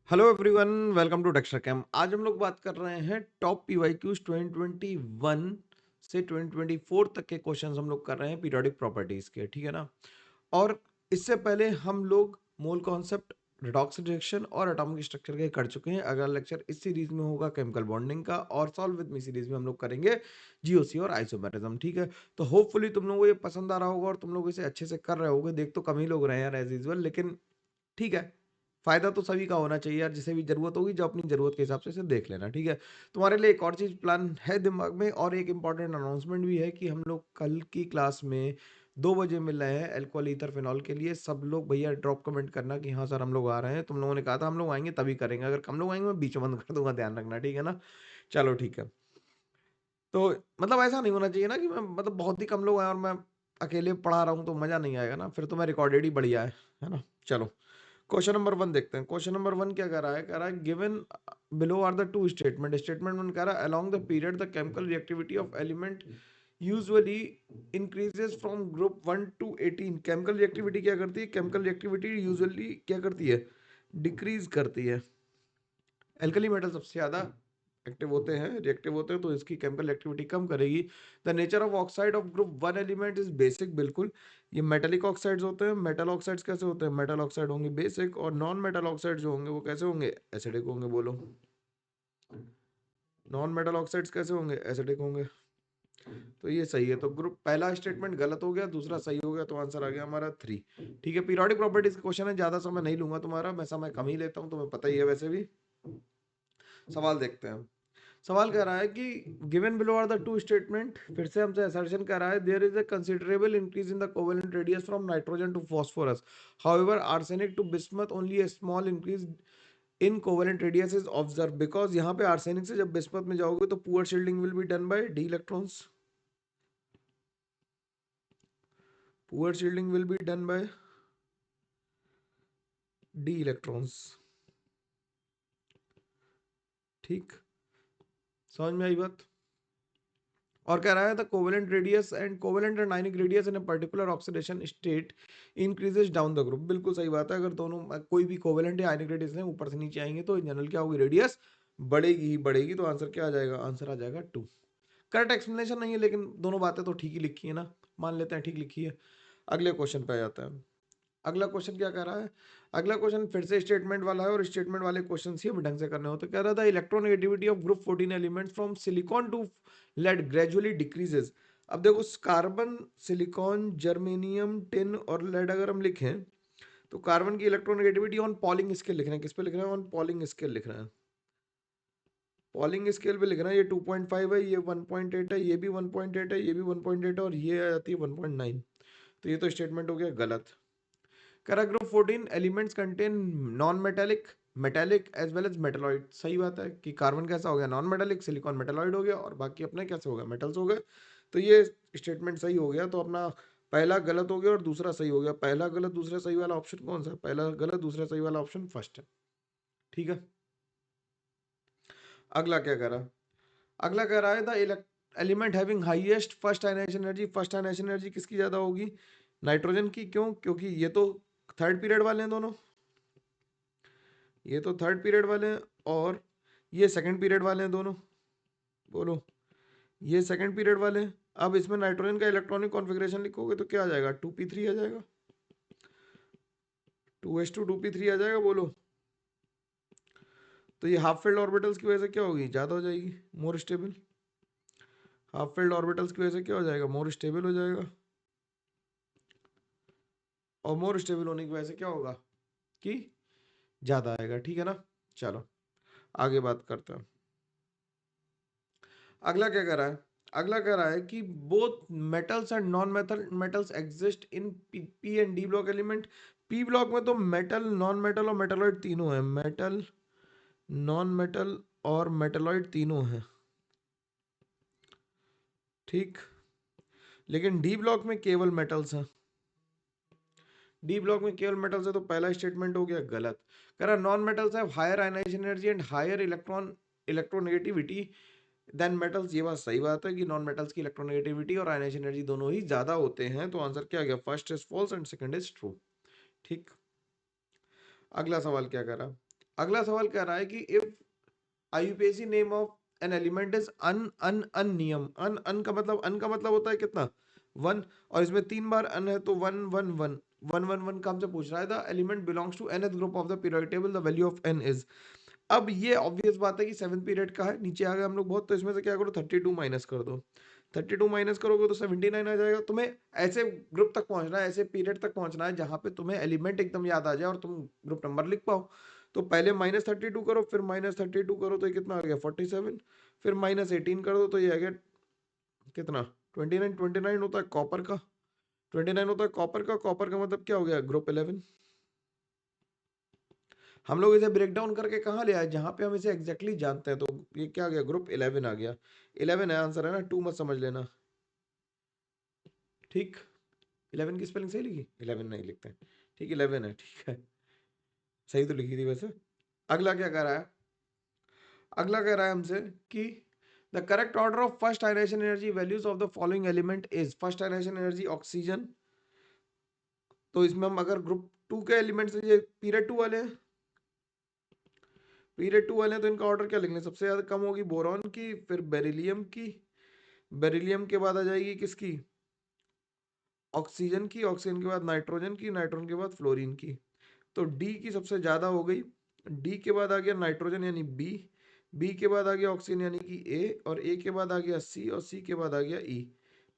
Hello everyone, welcome to Dexter cam. आज हम लोग बात कर रहे हैं टॉप पीवाईक्यूज 2021 से 2024 तक के क्वेश्चंस हम लोग कर रहे हैं पीरियोडिक प्रॉपर्टीज के, ठीक है ना। और इससे पहले हम लोग मोल कॉन्सेप्ट, रेडॉक्स रिएक्शन और एटॉमिक स्ट्रक्चर के कर चुके हैं। अगला लेक्चर इस सीरीज में होगा केमिकल बॉन्डिंग का, और सॉल्व विद मी सीरीज में हम लोग करेंगे जीओसी और आइसोमेरिज्म, ठीक है। तो होपफुली तुम लोगों को ये पसंद आ रहा होगा और तुम लोग इसे अच्छे से कर रहे होगे। देख तो कम ही लोग रहे हैं यार एज यूजुअल, लेकिन ठीक है, फायदा तो सभी का होना चाहिए यार। जिसे भी जरूरत होगी जो अपनी जरूरत के हिसाब से इसे देख लेना, ठीक है। तुम्हारे लिए एक और चीज प्लान है दिमाग में, और एक इंपॉर्टेंट अनाउंसमेंट भी है कि हम लोग कल की क्लास में 2 बजे मिल रहे हैं अल्कोहल ईथर फिनॉल के लिए। सब लोग भैया ड्रॉप कमेंट करना कि हाँ सर हम लोग आ रहे हैं। तुम लोगों ने कहा था हम लोग आएंगे तभी करेंगे, अगर कम लोग आएंगे मैं बीच में बंद कर दूंगा, ध्यान रखना, ठीक है ना। चलो ठीक है। तो मतलब ऐसा नहीं होना चाहिए ना कि मैं मतलब बहुत ही कम लोग आए और मैं अकेले पढ़ा रहा हूँ, तो मजा नहीं आएगा ना, फिर तो मैं रिकॉर्डेड ही बढ़िया है ना। चलो क्वेश्चन नंबर 1 देखते हैं। क्वेश्चन नंबर 1 क्या कह रहा है given below are the two statement. Statement 1 कह रहा है along the period the chemical reactivity of element usually increases from group 1 to 18। Chemical reactivity क्या करती है? केमिकल रिएक्टिविटी यूजुअली क्या करती है? डिक्रीज करती है। एल्कली मेटल सबसे ज्यादा एक्टिव होते हैं, रिएक्टिव होते हैं, तो इसकी केमिकल एक्टिविटी कम करेगी। The nature of oxide of group 1 element is basic. बिल्कुल, ये मेटेलिक ऑक्साइड्स होते हैं। मेटल ऑक्साइड्स कैसे होते हैं? मेटल ऑक्साइड होंगे बेसिक, और नॉन मेटल ऑक्साइड जो होंगे वो कैसे होंगे? एसिडिक होंगे। बोलो, नॉन मेटल ऑक्साइड्स कैसे होंगे? एसिडिक होंगे। तो ये सही है। तो ग्रुप पहला स्टेटमेंट गलत हो गया, दूसरा सही हो गया, तो आंसर आ गया हमारा 3। ठीक है, पीरियोडिक प्रॉपर्टीज का क्वेश्चन है, ज्यादा समय नहीं लूंगा तुम्हारा, मैं समय कम ही लेता हूँ, तुम्हें पता ही है वैसे भी। सवाल देखते हैं। सवाल कह रहा है कि given below are the two statement. फिर से हमसे असर्शन कर रहा है there is a considerable increase in the covalent radius from nitrogen to phosphorus, however arsenic to bismuth only a small increase in covalent radius is observe. Because यहाँ पे arsenic से जब बिस्मथ में जाओगे तो poor shielding will be done by d electrons. Poor shielding will be done by d electrons. ठीक, समझ में आई बात? और कह रहा है the covalent radius and ionic radius in a particular oxidation state increases down the group. बिल्कुल सही बात है। अगर दोनों कोई भी कोवेलेंट या आयनिक रेडियस है ऊपर से नीचे आएंगे तो इन जनरल क्या होगी? रेडियस बढ़ेगी ही बढ़ेगी। तो आंसर क्या आ जाएगा? आंसर आ जाएगा 2। करेक्ट एक्सप्लेनेशन नहीं है, लेकिन दोनों बातें तो ठीक ही लिखी है ना, मान लेते हैं ठीक लिखी है। अगले क्वेश्चन पे आ जाता है। अगला क्वेश्चन क्या कह रहा है? अगला क्वेश्चन फिर से स्टेटमेंट वाला है, और स्टेटमेंट वाले क्वेश्चन ही हमें ढंग से करने होते। कह रहा था electronegativity of group 14 elements from silicon to lead gradually decreases. अब देखो, कार्बन, सिलिकॉन, जर्मेनियम, टिन और लेड अगर हम लिखें तो कार्बन की इलेक्ट्रोनेगेटिविटी ऑन पॉलिंग स्केल लिख रहे हैं। किस पे लिख रहे हैं? ऑन पॉलिंग स्केल लिख रहे हैं। पॉलिंग स्केल पे लिख रहे हैं। ये 2.5 है, ये 1.8 है, ये भी 1.8 है, ये भी 1.8 है, और ये आ जाती है 1.9। तो ये तो स्टेटमेंट हो गया गलत। करा group 14 elements contain non metallic, metallic as well as metalloid. सही बात है कि कार्बन कैसा हो गया? नॉन मेटेलिक, सिलिकॉन मेटेलॉइड हो गया, और बाकी अपने कैसे हो गए? मेटल्स हो गए। तो ये स्टेटमेंट सही हो गया। तो अपना पहला गलत हो गया और दूसरा सही हो गया। पहला गलत दूसरा सही वाला ऑप्शन कौन सा है? पहला गलत दूसरा सही वाला ऑप्शन फर्स्ट है, ठीक है। अगला क्या कह रहा है? अगला कह रहा है the element having highest first ionisation energy. First ionisation energy किसकी ज्यादा होगी? नाइट्रोजन की। क्यों? क्योंकि ये तो थर्ड पीरियड वाले हैं दोनों, ये तो थर्ड पीरियड वाले हैं और ये सेकंड पीरियड वाले हैं दोनों। बोलो, ये सेकंड पीरियड वाले हैं। अब इसमें नाइट्रोजन का इलेक्ट्रॉनिक कॉन्फ़िगरेशन लिखोगे तो क्या आ जाएगा? 2p3 आ जाएगा, 2s2 2p3 आ जाएगा। बोलो, तो ये हाफ फील्ड ऑर्बिटल्स की वजह से क्या होगी? ज़्यादा हो जाएगी, more stable. Half field orbitals की वजह से क्या हो जाएगा? मोर स्टेबल हो जाएगा। और मोर स्टेबल होने की वजह से क्या होगा? कि ज़्यादा आएगा, ठीक है ना। चलो आगे बात करते हैं। अगला क्या कह रहा है? अगला कह रहा है कि both metals and non metal metals exist in P and D block element. P block में तो मेटल, नॉन मेटल और मेटलॉइड तीनों हैं। मेटल, नॉन मेटल और मेटलॉइड तीनों हैं, ठीक। लेकिन डी ब्लॉक में केवल मेटल्स हैं। डी ब्लॉक में केवल मेटल्स है, तो पहला स्टेटमेंट हो गया गलत। कह रहा non metals have higher ionisation energy and higher electronegativity than metals. ये बात सही बात है कि नॉन मेटल्स की इलेक्ट्रोनेगेटिविटी और आयनाइजेशन एनर्जी दोनों ही ज्यादा होते हैं। तो आंसर क्या आ गया? First is false and second is true, ठीक। अगला सवाल क्या कर रहा? अगला सवाल कह रहा है कि if IUPAC name of an element is अनियम। अन का मतलब होता है कितना, 1, और इसमें 3 बार अन है तो 1 1 1 1 1 1 का हमसे पूछ रहा है the element belongs to nth group of the periodic table, the value of n is. अब ये ऑब्वियस बात है कि 7th पीरियड का है, नीचे आ गए हम लोग बहुत, तो इसमें से क्या करो 32 माइनस कर दो। 32 माइनस करोगे तो 79 आ जाएगा। तुम्हें ऐसे ग्रुप तक पहुंचना है, ऐसे पीरियड तक पहुंचना है जहां पे तुम्हें एलिमेंट एकदम याद आ जाए और तुम ग्रुप नंबर लिख पाओ। तो पहले -32 करो, फिर -32 करो तो ये कितना आ गया 47, फिर -18 कर दो तो ये आ गया कितना 29। 29 होता है कॉपर का, 29 होता है कॉपर का। कॉपर का मतलब क्या हो गया ग्रुप 11। हम लोग इसे ब्रेक डाउन करके कहाँ ले आए, जहां पे हम इसे एग्जैक्टली जानते हैं। तो ये क्या आ गया ग्रुप 11 आ गया। 11 है आंसर है ना, 2 मत समझ लेना। ठीक, 11 की स्पेलिंग सही लिखी, 11 नहीं लिखते हैं। ठीक 11 है, ठीक है, सही तो लिखी थी वैसे। अगला क्या कह रहा है, अगला कह रहा है हमसे कि the correct order of first ionisation energy values of the following element is. First ionisation energy oxygen, तो इसमें हम अगर ग्रुप 2 के एलिमेंट्स, ये पीरियड 2 वाले हैं, पीरियड 2 वाले हैं, तो इनका ऑर्डर क्या लिख लें, सबसे ज्यादा कम होगी बोरॉन की, फिर बेरिलियम की, बेरिलियम के बाद आ जाएगी किसकी, ऑक्सीजन की, ऑक्सीजन के बाद नाइट्रोजन की, नाइट्रोजन के बाद फ्लोरीन की। तो डी की सबसे ज्यादा हो गई, डी के बाद आ गया नाइट्रोजन यानी बी, बी के बाद आ गया ऑक्सीजन यानी कि ए, और ए के बाद आ गया सी, और सी के बाद आ गया ई।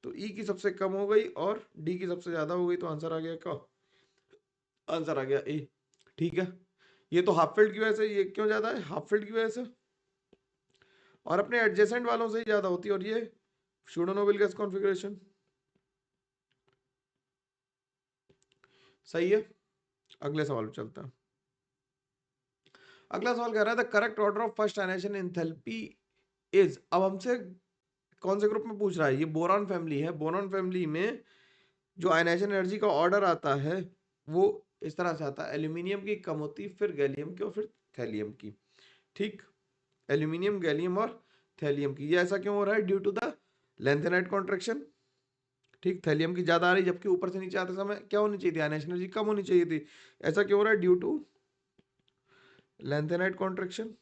तो ई की सबसे कम हो गई और डी की सबसे ज्यादा हो गई, तो आंसर आ गया क्या, आंसर आ गया ए। ठीक है, ये तो हाफ फील्ड की वजह से, ये क्यों ज्यादा है हाफ फील्ड की वजह से, और अपने एडजेसेंट वालों से ही ज्यादा होती है। और ये सूडो नोबेल गैस कॉन्फ़िगरेशन सही है। अगले सवाल पे चलता है। अगला सवाल कह रहा है the correct order of first ionisation enthalpy is. अब हमसे कौन से ग्रुप में पूछ रहा है, ये बोरॉन फैमिली है। बोरॉन फैमिली में जो आयनेशन एनर्जी का ऑर्डर आता है वो इस तरह से आता है, एल्यूमिनियम की कम होती, फिर गैलियम की, और फिर थैलियम की। ठीक, एल्यूमिनियम, गैलियम और थैलियम की। ये ऐसा क्यों हो रहा है, due to the lanthanide contraction. ठीक, थैलियम की ज्यादा आ रही, जबकि ऊपर से नीचे आते समय क्या होनी चाहिए थी, आयनेशन एनर्जी कम होनी चाहिए थी। ऐसा क्यों हो रहा है, ड्यू टू लेंथेनाइट कॉन्ट्रैक्शन।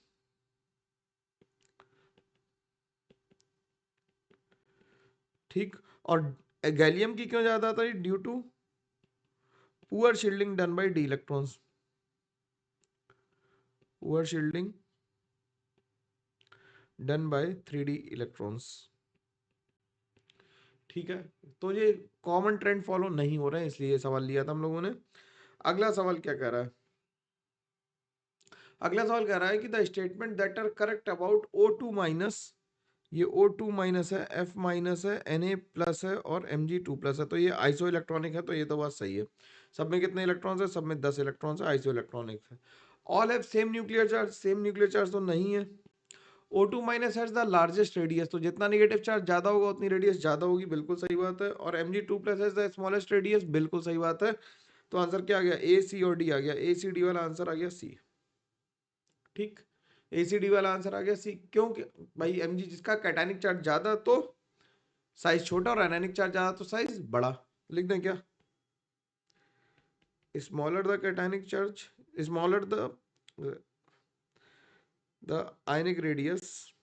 ठीक, और गैलियम की क्यों ज्यादा आता है, due to poor shielding done by d electrons, poor shielding done by 3d electrons. ठीक है, तो ये कॉमन ट्रेंड फॉलो नहीं हो रहे हैं, इसलिए ये सवाल लिया था हम लोगों ने। अगला सवाल क्या कह रहा है, अगला सवाल कह रहा है कि the statement that are correct about O2 minus, ये O2 माइनस है, F माइनस है, Na प्लस है और Mg2 प्लस है, तो ये आइसो इलेक्ट्रॉनिक है। तो ये तो बात सही है, सब में कितने इलेक्ट्रॉन्स है, सब में 10 इलेक्ट्रॉन्स है, आइसो इलेक्ट्रॉनिक है। All have same nuclear charge, same nuclear charge तो नहीं है। O2 minus has the largest radius, तो जितना नेगेटिव चार्ज ज्यादा होगा उतनी रेडियस ज्यादा होगी, बिल्कुल सही बात है। और Mg2 plus has the smallest radius, बिल्कुल सही बात है। तो आंसर क्या आ गया, ए सी और डी आ गया, ए सी डी वाला आंसर आ गया सी। ठीक, ए सी डी वाला आंसर आ गया सी। क्योंकि भाई Mg जिसका कैटायनिक चार्ज ज्यादा तो साइज छोटा, और आयनिक चार्ज ज्यादा तो साइज बड़ा। लिख दें क्या, smaller the cationic charge, smaller the ionic radius,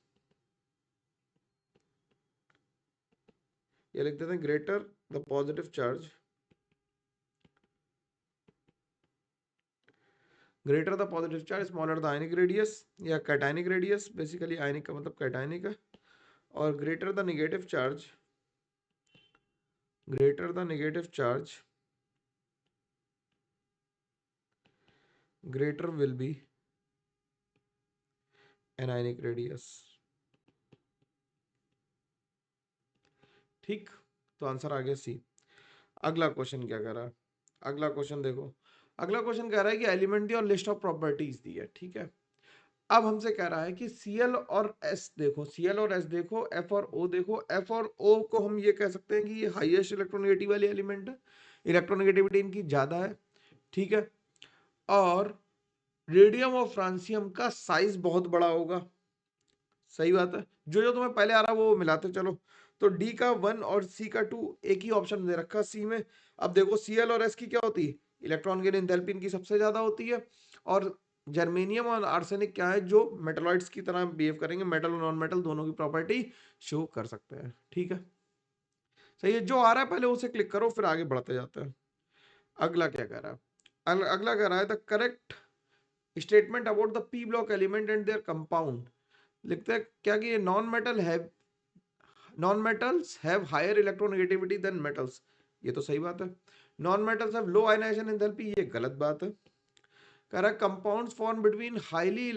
ये लिख देते हैं greater the positive charge, greater the positive charge smaller the ionic radius, या कैटायनिक रेडियस, बेसिकली आयनिक का मतलब कैटायनिक है। और greater the negative charge, greater the negative charge greater will be anionic radius। ठीक, तो आंसर आ गया सी। अगला क्वेश्चन क्या कर रहा है, अगला क्वेश्चन देखो, अगला क्वेश्चन कह रहा है कि एलिमेंट दी और लिस्ट ऑफ प्रॉपर्टीज दी है। ठीक है, अब हमसे कह रहा है कि Cl और S देखो, Cl और S देखो, F और O देखो। F और O को हम ये कह सकते हैं कि ये हाईएस्ट इलेक्ट्रोनेगेटिव वाले एलिमेंट है, इलेक्ट्रोनेगेटिविटी इनकी ज्यादा है। ठीक है, और रेडियम और फ्रांसियम का साइज बहुत बड़ा होगा, सही बात है। जो जो तुम्हें पहले आ रहा वो मिलाते चलो। तो डी का 1 और सी का 2, एक ही ऑप्शन दे रखा सी में। अब देखो Cl और S की क्या होती है, इलेक्ट्रॉन गेन एंथैल्पी इनकी सबसे ज्यादा होती है, और जर्मेनियम और आर्सेनिक क्या है, जो मेटलॉइड्स की तरह बिहेव करेंगे, मेटल और नॉन मेटल दोनों की प्रॉपर्टी शो कर सकते हैं। ठीक है, सही है। जो आ रहा है पहले उसे क्लिक करो, फिर आगे बढ़ते जाते हैं। अगला क्या कह रहा है, अगला कह रहा है the correct statement about the p block element and their compound. लिखते हैं क्या कि ये non metals have higher electronegativity than metals. ये तो सही बात है। Non metals have low ionization enthalpy, ये गलत बात है। कह रहा है compounds form between highly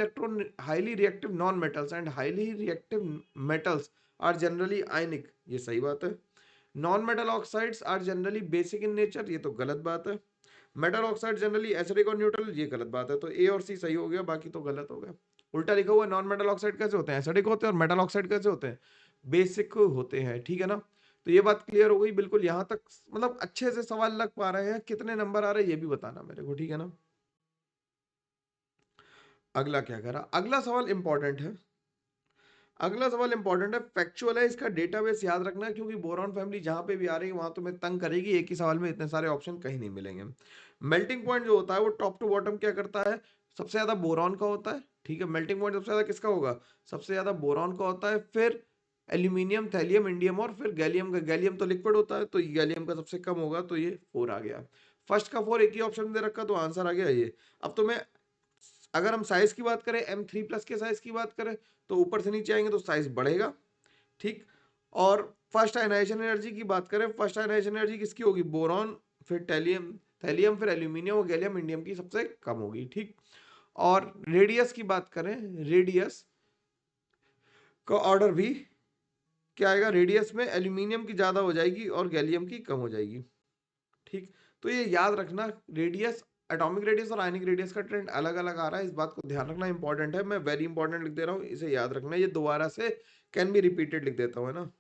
reactive non metals and highly reactive metals are generally ionic, ये सही बात है। Non metal oxides are generally basic in nature, ये तो गलत बात है। मेटल ऑक्साइड जनरली एसिडिक और न्यूट्रल, ये गलत बात है। तो ए और सी सही हो गया, बाकी तो गलत हो गया। उल्टा लिखा हुआ है, नॉन मेटल ऑक्साइड कैसे होते हैं, एसिडिक होते हैं, और मेटल ऑक्साइड कैसे होते हैं, बेसिक होते हैं। ठीक है ना, तो ये बात क्लियर हो गई बिल्कुल। यहां तक मतलब अच्छे से सवाल लग पा रहे हैं, कितने नंबर आ रहे हैं ये भी बताना मेरे को, ठीक है ना। अगला क्या करा, अगला सवाल इंपॉर्टेंट है। अगला सवाल इंपॉर्टेंट है, फैक्चुअल है, इसका डेटाबेस याद रखना है, क्योंकि बोरॉन फैमिली जहां पे भी आ रही है वहां तुम्हें तंग करेगी। एक ही सवाल में इतने सारे ऑप्शन कहीं नहीं मिलेंगे। मेल्टिंग पॉइंट जो होता है वो टॉप टू बॉटम क्या करता है, सबसे ज्यादा बोरॉन का होता है। ठीक है, मेल्टिंग पॉइंट सबसे ज्यादा किसका होगा, सबसे ज्यादा बोरॉन का होता है, फिर एल्यूमिनियम, थैलियम, इंडियम और फिर गैलियम का। गैलियम तो लिक्विड होता है, तो गैलियम का सबसे कम होगा, तो ये 4 आ गया। फर्स्ट का 4 एक ही ऑप्शन दे रखा, तो आंसर आ गया ये। अब तो मैं, अगर हम साइज की बात करें, M3+ के साइज की बात करें, तो ऊपर से नीचे आएंगे तो साइज बढ़ेगा। ठीक, और फर्स्ट आयनाइजेशन एनर्जी की बात करें, फर्स्ट आयनाइजेशन एनर्जी किसकी होगी, बोरॉन, फिर थैलियम, फिर एल्यूमिनियम और गैलियम, इंडियम की सबसे कम होगी। ठीक, और रेडियस की बात करें, रेडियस का ऑर्डर भी क्या आएगा, रेडियस में एल्यूमिनियम की ज्यादा हो जाएगी और गैलियम की कम हो जाएगी। ठीक, तो ये याद रखना, रेडियस, एटॉमिक रेडियस और आयनिक रेडियस का ट्रेंड अलग अलग आ रहा है, इस बात को ध्यान रखना इंपॉर्टेंट है। मैं वेरी इंपॉर्टेंट लिख दे रहा हूँ, इसे याद रखना। ये दोबारा से कैन बी रिपीटेड लिख देता हूँ, है ना।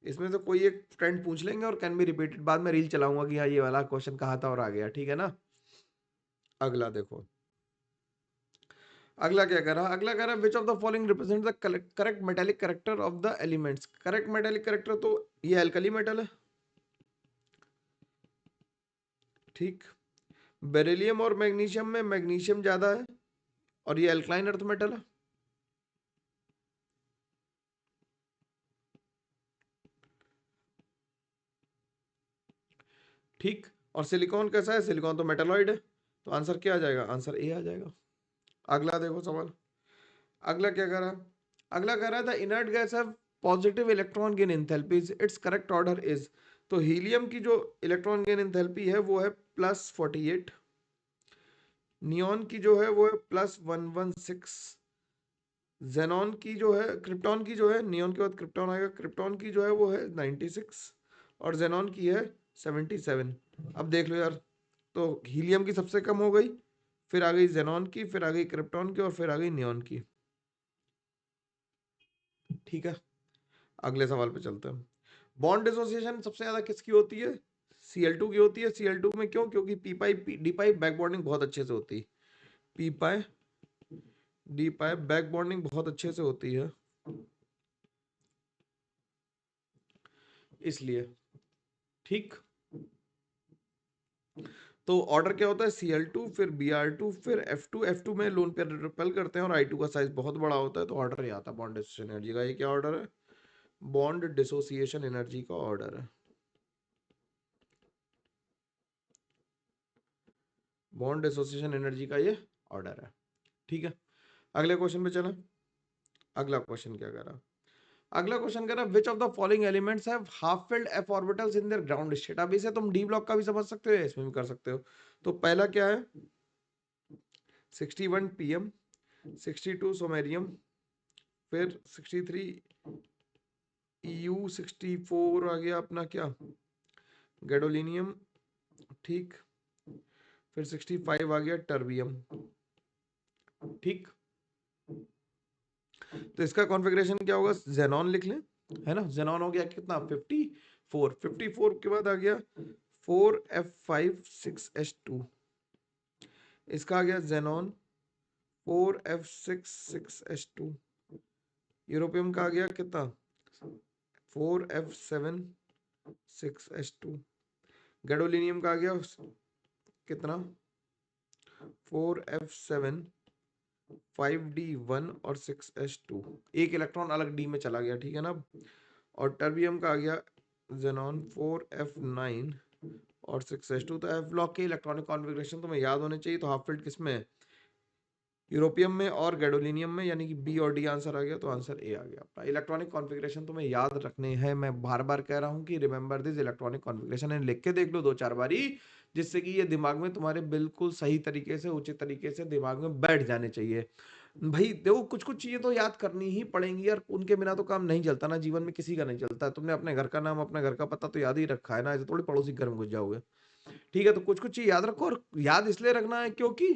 इसमें से कोई एक ट्रेंड पूछ लेंगे और कैन बी रिपीटेड, बाद में रील चलाऊंगा कि हाँ ये वाला क्वेश्चन कहा था और आ गया। ठीक है ना, अगला देखो। अगला क्या कह रहा, अगला कह रहा विच of the following represent the correct metallic character of the elements. Correct metallic character, तो ये अल्कली मेटल है। ठीक, बेरिलियम और मैग्नीशियम में मैग्नीशियम ज्यादा है, और ये अल्कलाइन अर्थ मेटल है। ठीक, और सिलिकॉन कैसा है, सिलिकॉन तो मेटालॉइड है, तो आंसर क्या आ जाएगा, आंसर ए आ जाएगा। अगला देखो सवाल, अगला क्या कह रहा है, अगला कह रहा था inert guys have positive electron gain enthalpies, it's correct order is. तो हीलियम की जो इलेक्ट्रॉन गेन एंथैल्पी है वो है +48, नियॉन की जो है वो है +116, जेनॉन की जो है, क्रिप्टॉन की जो है, नियॉन के बाद क्रिप्टॉन आएगा, क्रिप्टॉन की जो है वो है 96, और जेनॉन की है 77। अब देख लो यार, तो हीलियम की सबसे कम हो गई, फिर आ गई जेनॉन की, फिर आ गई क्रिप्टॉन की, और फिर आ गई नियॉन की। ठीक है, अगले सवाल पे चलते हैं। बॉन्ड डिसोसिएशन सबसे ज्यादा किसकी होती है, Cl2 की होती है। Cl2 में क्यों, क्योंकि पी पाई डी पाई बैक बॉन्डिंग बहुत अच्छे से होती है, पी पाई डी पाई बैक बॉन्डिंग बहुत अच्छे से होती है, इसलिए। ठीक, तो ऑर्डर क्या होता है, Cl2 फिर Br2 फिर F2, F2 में लोन पेयर रिपेल करते हैं, और I2 का साइज बहुत बड़ा होता है, तो ऑर्डर ये आता है बॉन्ड डिसोसिएशन एनर्जी का। ये क्या ऑर्डर है, बॉन्ड डिसोसिएशन एनर्जी का ऑर्डर है, बॉन्ड डिसोसिएशन एनर्जी का ये ऑर्डर है। ठीक है, अगले क्वेश्चन पे चलें। अगला क्वेश्चन क्या कर रहा, अगला क्वेश्चन कह रहा है which of the following elements have half filled F orbitals in their ground state. अब इसे तुम डी ब्लॉक का भी समझ सकते हो, इसमें भी कर सकते हो। तो पहला क्या है, 61 पीएम, 62 सोमेरियम, फिर 63 EU, 64 आ गया अपना क्या, गैडोलिनियम। ठीक, फिर 65 आ गया टर्बियम। ठीक, तो इसका कॉन्फ़िगरेशन क्या होगा, जेनॉन लिख लें, है ना। जेनॉन हो गया कितना, 54, 54 के बाद आ गया 4F5 6S2, इसका आ गया जेनॉन 4F6 6S2, यूरोपियम का आ गया कितना 4F7 6S2, गैडोलिनियम का आ गया कितना 4f7 5d1 और 6s2, एक इलेक्ट्रॉन अलग डी में चला गया, ठीक है ना। और टर्बियम का आ गया जेनॉन 4f9 और 6s2। तो एफ ब्लॉक के इलेक्ट्रॉनिक कॉन्फ़िगरेशन तुम्हें याद होने चाहिए। तो हाफ फील्ड किसमें है? यूरोपियम में और गैडोलिनियम में, यानी कि बी और डी आंसर आ गया, तो आंसर ए आ गया अपना। इलेक्ट्रॉनिक कॉन्फ़िगरेशन तुम्हें याद रखने हैं। मैं बार बार कह रहा हूं कि remember this electronic configuration, and लिख के देख लो 2-4 बारी, जिससे कि ये दिमाग में तुम्हारे बिल्कुल सही तरीके से, उचित तरीके से दिमाग में बैठ जाने चाहिए। भाई देखो, कुछ कुछ चीजें तो याद करनी ही पड़ेंगी यार, उनके बिना तो काम नहीं चलता ना, जीवन में किसी का नहीं चलता। तुमने अपने घर का नाम, अपने घर का पता तो याद ही रखा है ना, ऐसे थोड़ी पड़ोसी घर में घुस जाओगे। ठीक है, तो कुछ कुछ चीज याद रखो, और याद इसलिए रखना है क्योंकि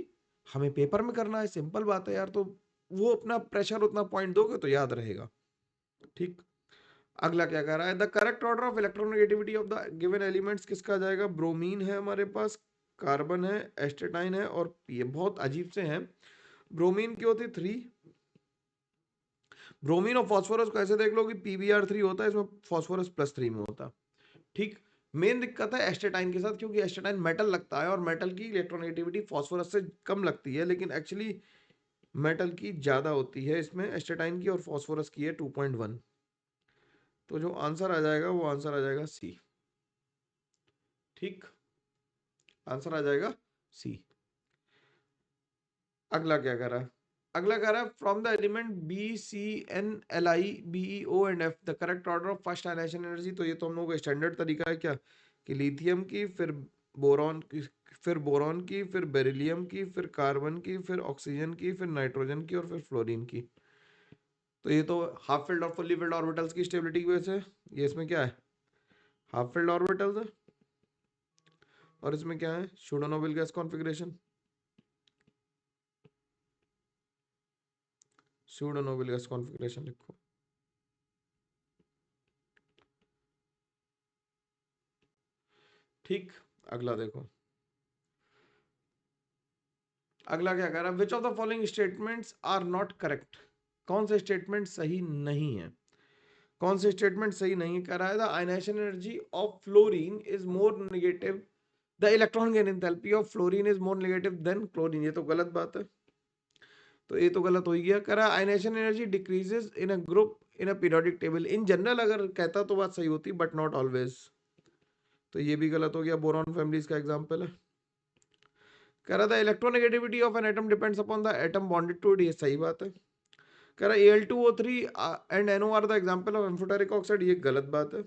हमें पेपर में करना है, सिंपल बात है यार। तो वो अपना प्रेशर उतना पॉइंट दोगे तो याद रहेगा। ठीक, अगला क्या कह रहा है? The correct order of electronegativity of the given elements किसका आ जाएगा? ब्रोमीन है हमारे पास, कार्बन है, एस्टेटाइन है, और ये बहुत अजीब से हैं। ब्रोमीन की होती 3, ब्रोमीन और फास्फोरस को ऐसे देख लो कि PbR3 होता है, इसमें फास्फोरस +3 में होता है। ठीक, मेन दिक्कत है एस्टेटाइन के साथ, क्योंकि एस्टेटाइन मेटल लगता है और मेटल की इलेक्ट्रोनेगेटिविटी फास्फोरस से कम लगती है, लेकिन एक्चुअली मेटल की ज्यादा होती है इसमें, एस्टेटाइन की, और फास्फोरस की है 2.1। तो जो आंसर आ जाएगा वो आंसर आ जाएगा सी। ठीक, आंसर आ जाएगा सी। अगला क्या कर रहा है? अगला कह रहा है from the element BCN Li BeO and F the correct order of first ionisation energy. तो ये तो हम लोगों का स्टैंडर्ड तरीका है क्या, कि लिथियम की, फिर बोरॉन की, फिर बेरिलियम की, फिर कार्बन की, फिर ऑक्सीजन की, फिर नाइट्रोजन की, और फिर फ्लोरीन की। तो ये तो हाफ फील्ड और फुल्ली फील्ड ऑर्बिटल्स की स्टेबिलिटी की वजह से, ये इसमें क्या है? हाफ फील्ड ऑर्बिटल्स है, और इसमें क्या है? Pseudo noble gas configuration. Pseudo noble gas configuration लिखो। ठीक, अगला देखो। अगला क्या कह रहा है? Which of the following statements are not correct? कौन से स्टेटमेंट सही नहीं है? कौन से स्टेटमेंट सही नहीं कह रहा है? The ionisation energy of fluorine is more negative, the electron gain enthalpy of fluorine is more negative than chlorine. ये तो गलत बात है, तो ये तो गलत हो ही गया। कह रहा है ionisation energy decreases in a group in a periodic table. In general अगर कहता तो बात सही होती, बट नॉट ऑलवेज। तो ये भी गलत हो गया। बोरॉन फैमिलीज का एग्जांपल है। कह रहा था electronegativity of an atom depends upon the atom bonded to it. ये सही बात है। कह रहा है Al2O3 and NO are the example of amphoteric oxide. ये गलत बात है।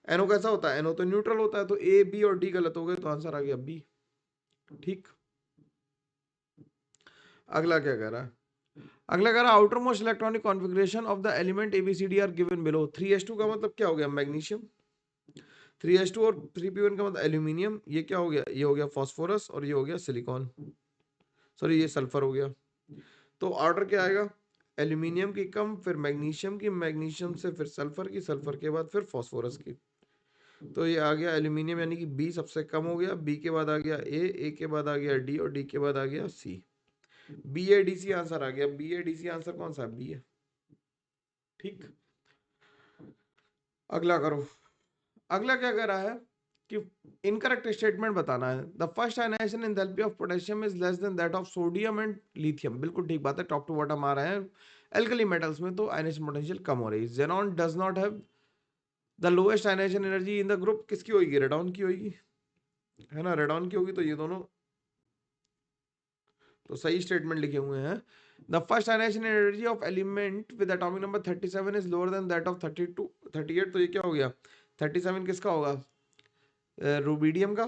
NO कैसा होता है? NO तो न्यूट्रल होता है। तो A, B और D गलत हो गए, तो आंसर आ गया B। ठीक, अगला क्या कह रहा है? अगला कह रहा है outermost electronic configuration of the element ABCD are given below. 3s2 का मतलब क्या हो गया? मैग्नीशियम। 3s2 और 3p1 का मतलब एल्यूमिनियम। ये क्या हो गया? ये हो गया फास्फोरस, और ये हो गया सिलिकॉन, सॉरी ये सल्फर हो गया। तो ऑर्डर क्या आएगा? एल्यूमिनियम की कम, फिर मैग्नीशियम की, मैग्नीशियम से फिर सल्फर की, सल्फर के बाद फिर फास्फोरस की। तो ये आ गया एल्यूमिनियम, यानी कि बी सबसे कम हो गया। बी के बाद आ गया ए के बाद आ गया डी, और डी के बाद आ गया सी। BADC आंसर आ गया। BADC आंसर कौन सा है? बी है। ठीक, अगला करो। अगला क्या कह रहा है कि इनकरेक्ट स्टेटमेंट बताना है। The first ionisation enthalpy of potassium is less than that of sodium and lithium. बिल्कुल ठीक बात है, टॉप टू बॉटम आ रहे हैं। एल्कली मेटल्स में तो आयनाइजेशन पोटेंशियल कम हो रही है। Xenon does not have the lowest ionisation energy in the group. किसकी होगी? रेडॉन की होगी, है ना, रेडॉन की होगी। तो ये दोनों तो सही स्टेटमेंट लिखे हुए हैं। The first ionisation energy of element with atomic number 37 is lower than that of 32 38। तो ये क्या हो गया? 37 किसका होगा? रूबीडियम का।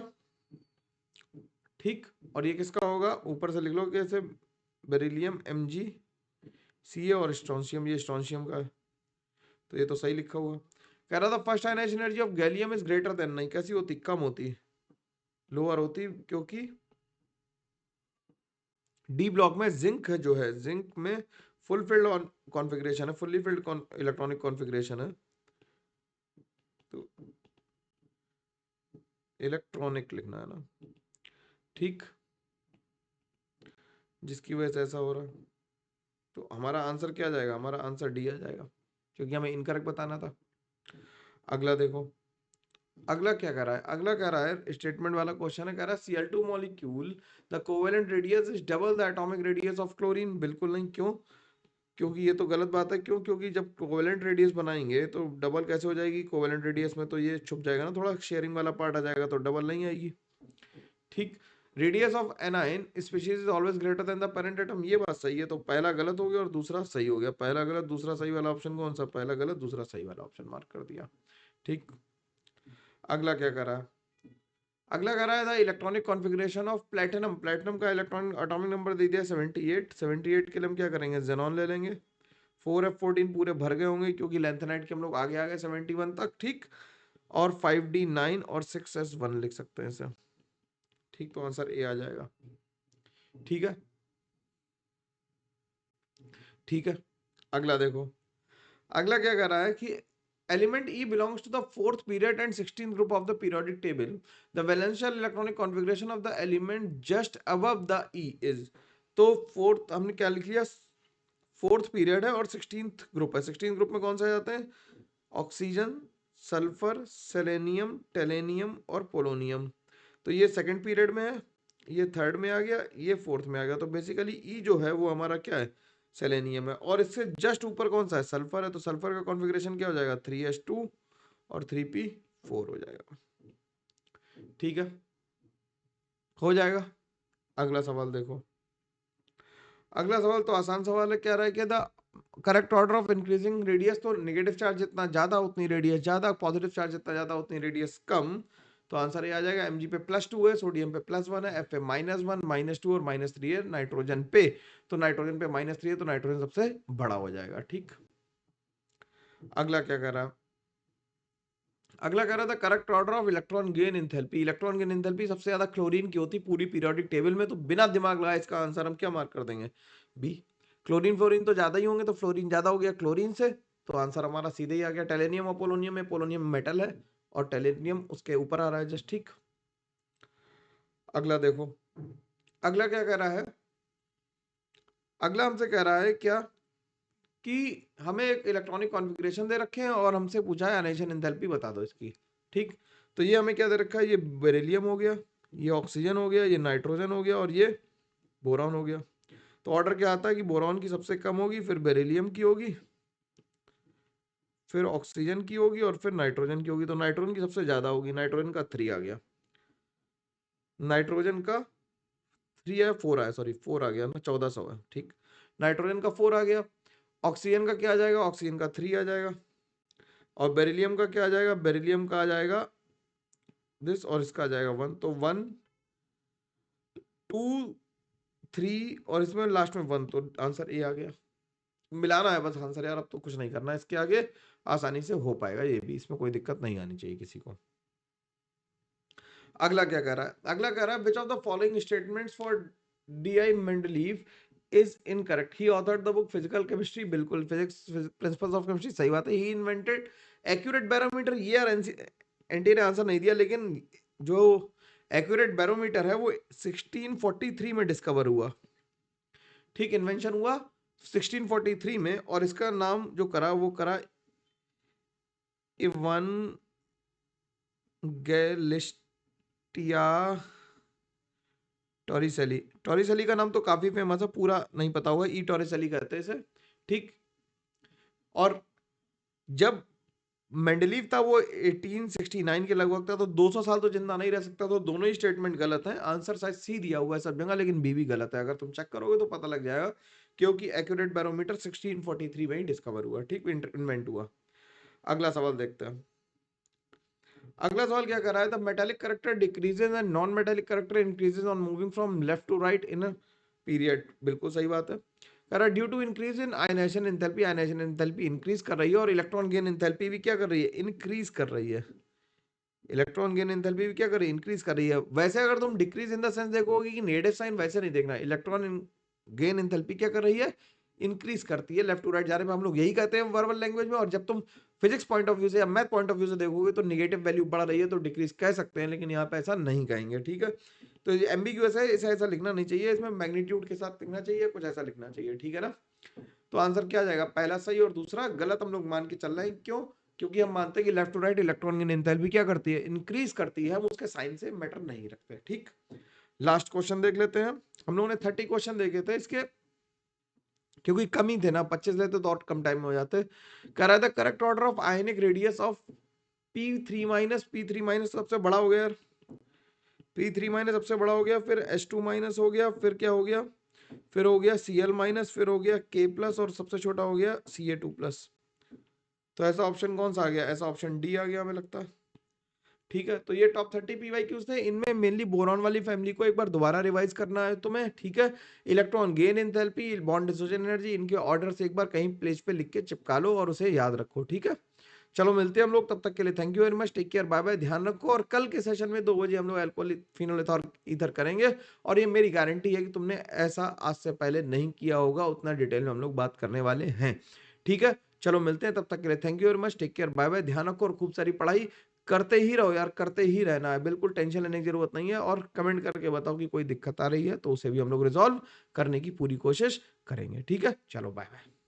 ठीक, और ये किसका होगा? ऊपर से लिख लो कैसे, बेरिलियम MgCa, और स्ट्रोंशियम, ये स्ट्रोंशियम का है। तो ये तो सही लिखा हुआ। कह रहा था first ionisation energy of gallium is greater than. नहीं, कैसी होती? कम होती, लोअर होती, क्योंकि डी ब्लॉक में जिंक जो है, जिंक में फुल फील्ड कॉन्फ़िगरेशन है, फुल्ली फील्ड इलेक्ट्रॉनिक कॉन्फ़िगरेशन है। तो इलेक्ट्रॉनिक लिखना है ना। ठीक, जिसकी वजह से ऐसा हो रहा है। तो हमारा आंसर क्या आ जाएगा? हमारा आंसर डी आ जाएगा, क्योंकि हमें इनकरेक्ट बताना था। अगला देखो। अगला क्या कह रहा है, अगला कह रहा है स्टेटमेंट वाला क्वेश्चन है, कह रहा है Cl2 molecule the covalent radius is double the atomic radius of chlorine. बिल्कुल नहीं, क्यों? क्योंकि ये तो गलत बात है। क्यों? क्योंकि जब कोवेलेंट रेडियस बनाएंगे तो डबल कैसे हो जाएगी? कोवेलेंट रेडियस में तो ये छुप जाएगा ना, थोड़ा शेयरिंग वाला पार्ट आ जाएगा, तो डबल नहीं आएगी। ठीक। Radius of anion species is always greater than the parent atom, ये बात सही है। तो पहला गलत हो गया और दूसरा सही हो गया। पहला गलत दूसरा सही वाला ऑप्शन कौन सा? पहला गलत दूसरा सही वाला ऑप्शन मार्क कर दिया। ठीक। अगला क्या करा? अगला करा है the electronic configuration of platinum. Platinum का इलेक्ट्रॉनिक एटॉमिक नंबर दे दिया 78। 78 के लिए हम क्या करेंगे? जेनॉन ले लेंगे। 4f14 पूरे भर गए होंगे क्योंकि लेंथेनाइट के हम लोग आगे आ गए 71 तक। ठीक। और 5d9 और 6s1 लिख सकते हैं इसे। ठीक, तो आंसर ए आ जाएगा। ठीक है, ठीक है। अगला देखो, अगला क्या कर रहा है कि element E belongs to the fourth period and 16th group of the periodic table. The valential electronic configuration of the element just above the E is, तो फोर्थ हमने क्या लिख लिया? फोर्थ पीरियड है और 16th ग्रुप है। 16th group में कौन से आ जाते हैं? ऑक्सीजन, सल्फर, सेलेनियम, टेलेनियम और पोलोनियम। तो ये सेकंड पीरियड में है, ये थर्ड में आ गया, ये फोर्थ में आ गया। तो बेसिकली ई जो है वो हमारा क्या है? सेलेनियम है। और इससे जस्ट ऊपर कौन सा है? सल्फर है। तो सल्फर का कॉन्फ़िगरेशन क्या हो जाएगा? 3s2 और 3p4 हो जाएगा। ठीक है, हो जाएगा। अगला सवाल देखो, अगला सवाल तो आसान सवाल है। क्या रहा है कि the correct order of increasing radius, तो नेगेटिव चार्ज जितना ज्यादा उतनी रेडियस ज्यादा, पॉजिटिव चार्ज जितना ज्यादा उतनी रेडियस कम। तो आंसर ये आ जाएगा Mg पे +2 है, सोडियम पे +1 है, F पे -1, -2 और -3 है नाइट्रोजन पे। तो नाइट्रोजन पे -3 है, तो नाइट्रोजन सबसे बड़ा हो जाएगा। ठीक। अगला क्या कर रहा है? अगला कह रहा था correct order of electron gain enthalpy. Electron gain enthalpy सबसे ज्यादा क्लोरीन की होती पूरी पीरियोडिक टेबल में। तो बिना दिमाग लगाए इसका आंसर हम क्या मार्क कर देंगे? बी। क्लोरीन फ्लोरीन तो ज्यादा ही होंगे, तो फ्लोरीन ज्यादा हो गया क्लोरीन से। तो आंसर हमारा सीधे ही आ गया टेलेनियम और पोलोनियम में। पोलोनियम मेटल है और टेलेनियम उसके ऊपर आ रहा है जस्ट। ठीक। अगला देखो, अगला क्या कह रहा है? अगला हमसे कह रहा है क्या कि हमें एक इलेक्ट्रॉनिक कॉन्फ़िगरेशन दे रखे हैं और हमसे पूछा है आयनाइजेशन एंथैल्पी बता दो इसकी। ठीक। तो ये हमें क्या दे रखा है? ये बेरिलियम हो गया, ये ऑक्सीजन हो गया, ये नाइट्रोजन हो गया और ये बोरॉन हो गया। तो ऑर्डर क्या आता है कि बोरॉन की सबसे कम होगी, फिर बेरिलियम की होगी, फिर ऑक्सीजन की होगी और फिर नाइट्रोजन की होगी। तो नाइट्रोजन की सबसे ज्यादा होगी, नाइट्रोजन का 3 आ गया। नाइट्रोजन का 3 है, 4 आया, सॉरी 4 आ गया ना, 1400 है। ठीक। नाइट्रोजन का 4 आ गया। ऑक्सीजन का क्या आ जाएगा? ऑक्सीजन का 3 आ जाएगा। और बेरिलियम का क्या आ जाएगा? बेरिलियम का आ जाएगा दिस, और इसका आ जाएगा 1। तो 1 2 3 और इसमें लास्ट में 1। तो आंसर ए आ गया। मिलाना है बस आंसर यार, अब तो कुछ नहीं करना है इसके आगे। आसानी से हो पाएगा ये भी, इसमें कोई दिक्कत नहीं आनी चाहिए किसी को। अगला क्या कह रहा है? अगला कह रहा है which of the following statements for D I. Mendeleev is incorrect. He authored the book physical chemistry. बिल्कुल, फिजिक्स प्रिंसिपल्स ऑफ केमिस्ट्री सही बात है। ही इन्वेंटेड एक्यूरेट बैरोमीटर, ये यार एनटी ने आंसर नहीं दिया, लेकिन जो एक्यूरेट बैरोमीटर है वो 1643 में डिस्कवर हुआ। ठीक, इन्वेंशन हुआ 1643 में और इसका नाम जो करा वो करा इवान गैलिस्टिया टॉरिसेली। टॉरिसेली का नाम तो काफी फेमस है, पूरा नहीं पता होगा, ई टॉरिसेली कहते हैं इसे। ठीक। और जब मेंडलीव था वो 1869 के लगभग था, तो 200 साल तो जिंदा नहीं रह सकता। तो दोनों ही स्टेटमेंट गलत है। आंसर शायद सी दिया हुआ है सब जगह, लेकिन बी भी गलत है। अगर तुम चेक करोगे तो पता लग जाएगा, क्योंकि एक्यूरेट बैरोमीटर 1643 में ही डिस्कवर हुआ। ठीक, इन्वेंट हुआ। अगला सवाल देखते हैं। अगला सवाल क्या कर रहा है? The metallic character decreases and non metallic character increases on moving from left to right in a period. बिल्कुल सही बात है। कह रहा है due to increase in ionisation enthalpy. Ionisation enthalpy increase कर रही है और इलेक्ट्रॉन गेन एंथैल्पी भी क्या कर रही है? इंक्रीज कर रही है। इलेक्ट्रॉन गेन एंथैल्पी भी क्या कर रही है? इंक्रीज कर रही है। वैसे अगर तुम डिक्रीज इन द सेंस देखोगे कि नेगेटिव साइन, वैसे नहीं देखना। इलेक्ट्रॉन गेन एंथैल्पी क्या कर रही है? इंक्रीज करती है लेफ्ट टू राइट जाने पे। हम लोग यही कहते हैं वर्बल लैंग्वेज में। और जब तुम फिजिक्स पॉइंट ऑफ व्यू से या मैथ पॉइंट ऑफ व्यू से देखोगे तो नेगेटिव वैल्यू बढ़ रही है तो डिक्रीज कह सकते हैं, लेकिन यहाँ पे ऐसा नहीं कहेंगे। ठीक है, तो ये एम्बिग्यूअस है, इसे ऐसा लिखना नहीं चाहिए। इसमें मैग्नीट्यूड के साथ लिखना चाहिए, कुछ ऐसा लिखना चाहिए। ठीक है ना? तो आंसर क्या आ जाएगा? पहला सही और दूसरा गलत हम लोग मान के चल रहे हैं। क्यों? क्योंकि हम मानते हैं कि लेफ्ट टू राइट इलेक्ट्रॉन की एंथैल्पी क्या करती है, इंक्रीज करती है, हम उसके साइन से मैटर नहीं रखते। ठीक, लास्ट क्वेश्चन देख लेते हैं। हम लोगों ने 30 क्वेश्चन देखे थे इसके, क्योंकि कम ही थे ना, 25 लेते तो और कम टाइम में हो जाते। कह रहा था correct order of ionic radius of P3 minus सबसे बड़ा हो गया यार, P3 माइनस सबसे बड़ा हो गया, फिर H2 माइनस हो गया, फिर क्या हो गया, फिर हो गया Cl माइनस, फिर हो गया K प्लस, और सबसे छोटा हो गया Ca2 प्लस। तो ऐसा ऑप्शन कौन सा आ गया, ऐसा ऑप्शन डी आ गया हमें लगता है। ठीक है, तो ये टॉप 30 पीवाईक्यूज थे। इनमें मेनली बोरॉन वाली फैमिली को एक बार दोबारा रिवाइज करना है तुम्हें। ठीक है, electron gain enthalpy, bond dissociation energy, इनके ऑर्डर से एक बार कहीं पेज पे लिख के चिपका लो और उसे याद रखो। ठीक है, चलो मिलते हैं हम लोग, तब तक के लिए thank you very much, take care, bye bye, ध्यान रखो। और कल के सेशन में 2 बजे हम लोग अल्कोहल फिनोल एथर ईथर करेंगे, और ये मेरी गारंटी है कि तुमने ऐसा आज से पहले नहीं किया होगा, उतना डिटेल में हम लोग बात करने वाले हैं। ठीक है, चलो मिलते हैं, तब तक के लिए thank you very much, take care, bye bye, ध्यान रखो, और खूब सारी पढ़ाई करते ही रहो यार, करते ही रहना है, बिल्कुल टेंशन लेने की जरूरत नहीं है। और कमेंट करके बताओ कि कोई दिक्कत आ रही है तो उसे भी हम लोग रिजॉल्व करने की पूरी कोशिश करेंगे। ठीक है, चलो बाय बाय।